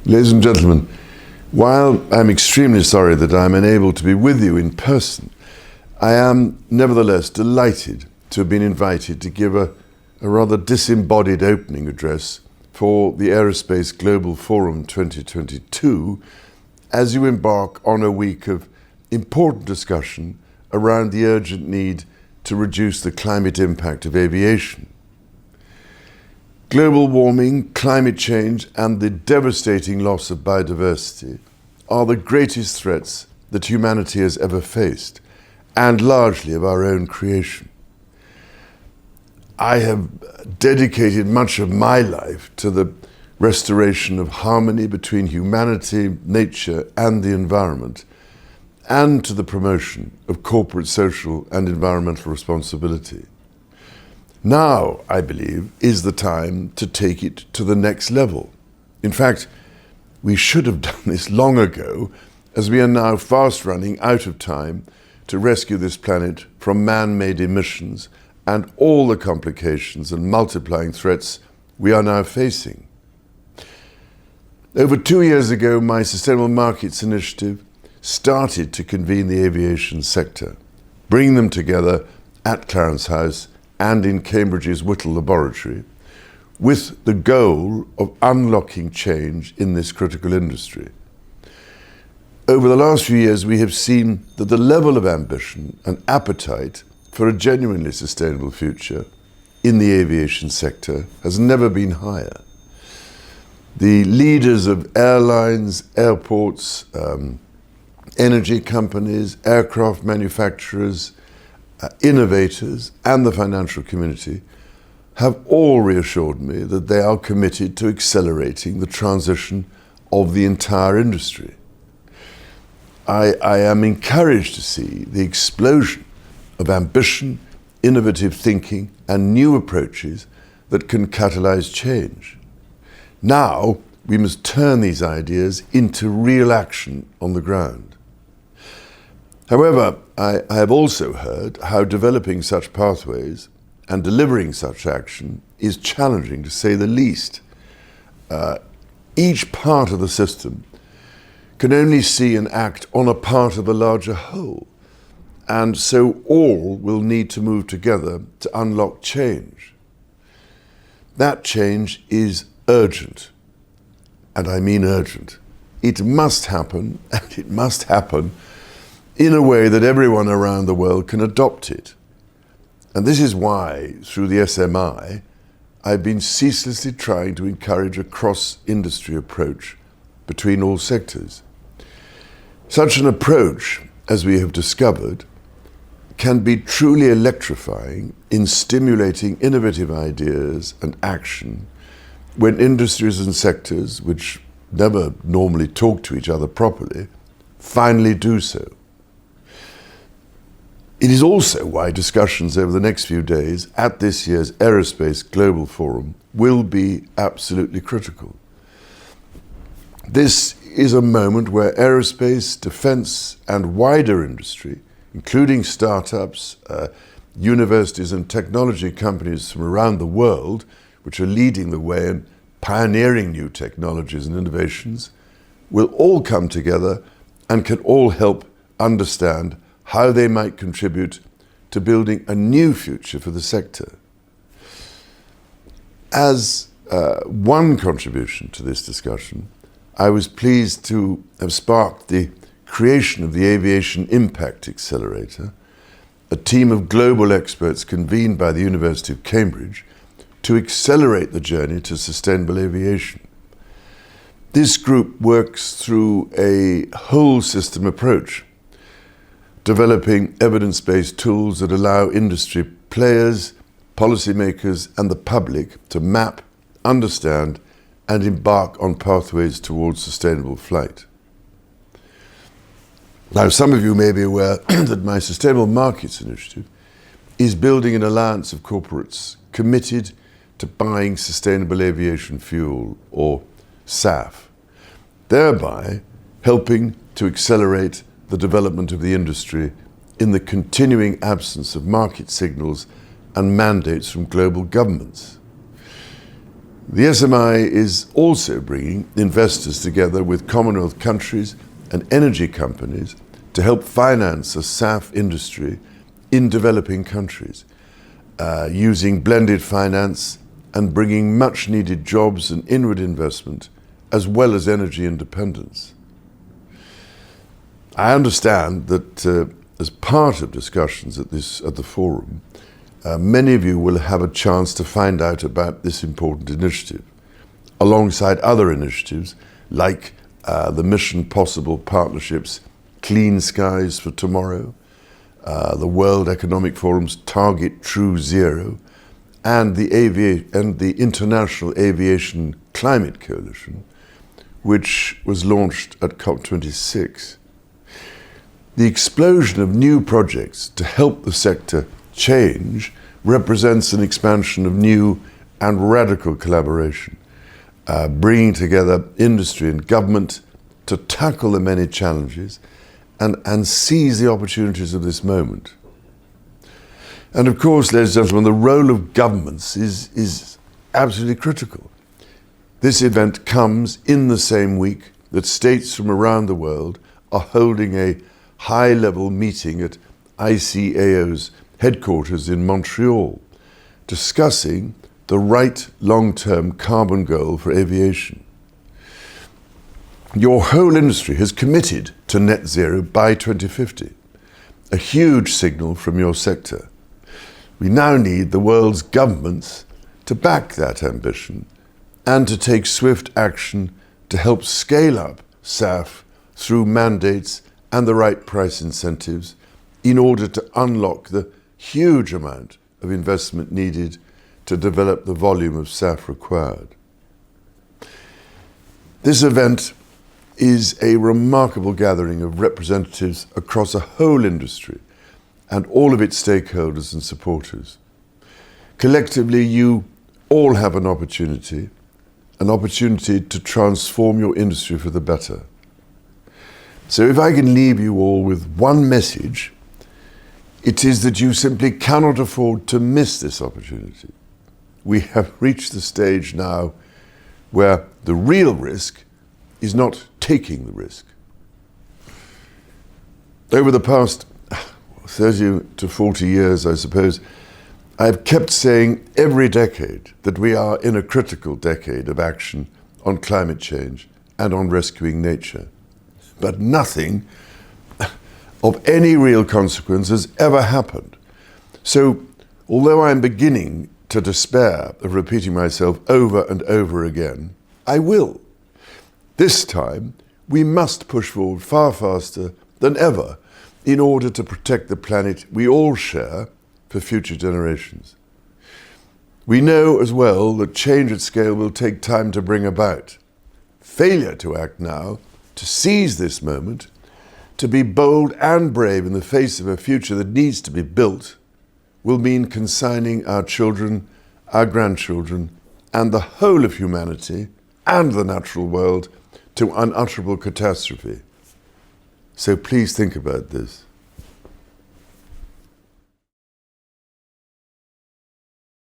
Ladies and gentlemen, while I'm extremely sorry that I'm unable to be with you in person, I am nevertheless delighted to have been invited to give a rather disembodied opening address for the Aerospace Global Forum 2022 as you embark on a week of important discussion around the urgent need to reduce the climate impact of aviation. Global warming, climate change, and the devastating loss of biodiversity are the greatest threats that humanity has ever faced, and largely of our own creation. I have dedicated much of my life to the restoration of harmony between humanity, nature, and the environment, and to the promotion of corporate social and environmental responsibility. Now, I believe, is the time to take it to the next level. In fact, we should have done this long ago, as we are now fast running out of time to rescue this planet from man-made emissions and all the complications and multiplying threats we are now facing. Over 2 years ago, my Sustainable Markets Initiative started to convene the aviation sector, bring them together at Clarence House and in Cambridge's Whittle Laboratory, with the goal of unlocking change in this critical industry. Over the last few years, we have seen that the level of ambition and appetite for a genuinely sustainable future in the aviation sector has never been higher. The leaders of airlines, airports, energy companies, aircraft manufacturers, innovators, and the financial community have all reassured me that they are committed to accelerating the transition of the entire industry. I am encouraged to see the explosion of ambition, innovative thinking, and new approaches that can catalyze change. Now, we must turn these ideas into real action on the ground. However, I have also heard how developing such pathways and delivering such action is challenging, to say the least. Each part of the system can only see and act on a part of a larger whole, and so all will need to move together to unlock change. That change is urgent, and I mean urgent. It must happen, and it must happen in a way that everyone around the world can adopt it. And this is why, through the SMI, I've been ceaselessly trying to encourage a cross-industry approach between all sectors. Such an approach, as we have discovered, can be truly electrifying in stimulating innovative ideas and action when industries and sectors, which never normally talk to each other properly, finally do so. It is also why discussions over the next few days at this year's Aerospace Global Forum will be absolutely critical. This is a moment where aerospace, defense, and wider industry, including startups, universities, and technology companies from around the world, which are leading the way and pioneering new technologies and innovations, will all come together and can all help understand how they might contribute to building a new future for the sector. As one contribution to this discussion, I was pleased to have sparked the creation of the Aviation Impact Accelerator, a team of global experts convened by the University of Cambridge to accelerate the journey to sustainable aviation. This group works through a whole system approach, developing evidence-based tools that allow industry players, policymakers, and the public to map, understand, and embark on pathways towards sustainable flight. Now, some of you may be aware that my Sustainable Markets Initiative is building an alliance of corporates committed to buying sustainable aviation fuel, or SAF, thereby helping to accelerate the development of the industry in the continuing absence of market signals and mandates from global governments. The SMI is also bringing investors together with Commonwealth countries and energy companies to help finance the SAF industry in developing countries, using blended finance and bringing much needed jobs and inward investment, as well as energy independence. I understand that as part of discussions at the forum, many of you will have a chance to find out about this important initiative, alongside other initiatives like the Mission Possible Partnership's Clean Skies for Tomorrow, the World Economic Forum's Target True Zero, and the International Aviation Climate Coalition, which was launched at COP26. The explosion of new projects to help the sector change represents an expansion of new and radical collaboration, bringing together industry and government to tackle the many challenges and seize the opportunities of this moment. And of course, ladies and gentlemen, the role of governments is absolutely critical. This event comes in the same week that states from around the world are holding a high-level meeting at ICAO's headquarters in Montreal, discussing the right long-term carbon goal for aviation. Your whole industry has committed to net zero by 2050, a huge signal from your sector. We now need the world's governments to back that ambition and to take swift action to help scale up SAF through mandates and the right price incentives in order to unlock the huge amount of investment needed to develop the volume of SAF required. This event is a remarkable gathering of representatives across a whole industry and all of its stakeholders and supporters. Collectively, you all have an opportunity to transform your industry for the better. So if I can leave you all with one message, it is that you simply cannot afford to miss this opportunity. We have reached the stage now where the real risk is not taking the risk. Over the past 30 to 40 years, I suppose, I've kept saying every decade that we are in a critical decade of action on climate change and on rescuing nature. But nothing of any real consequence has ever happened. So, although I'm beginning to despair of repeating myself over and over again, I will. This time, we must push forward far faster than ever in order to protect the planet we all share for future generations. We know as well that change at scale will take time to bring about. Failure to act now, to seize this moment, to be bold and brave in the face of a future that needs to be built, will mean consigning our children, our grandchildren, and the whole of humanity and the natural world to unutterable catastrophe. So please think about this.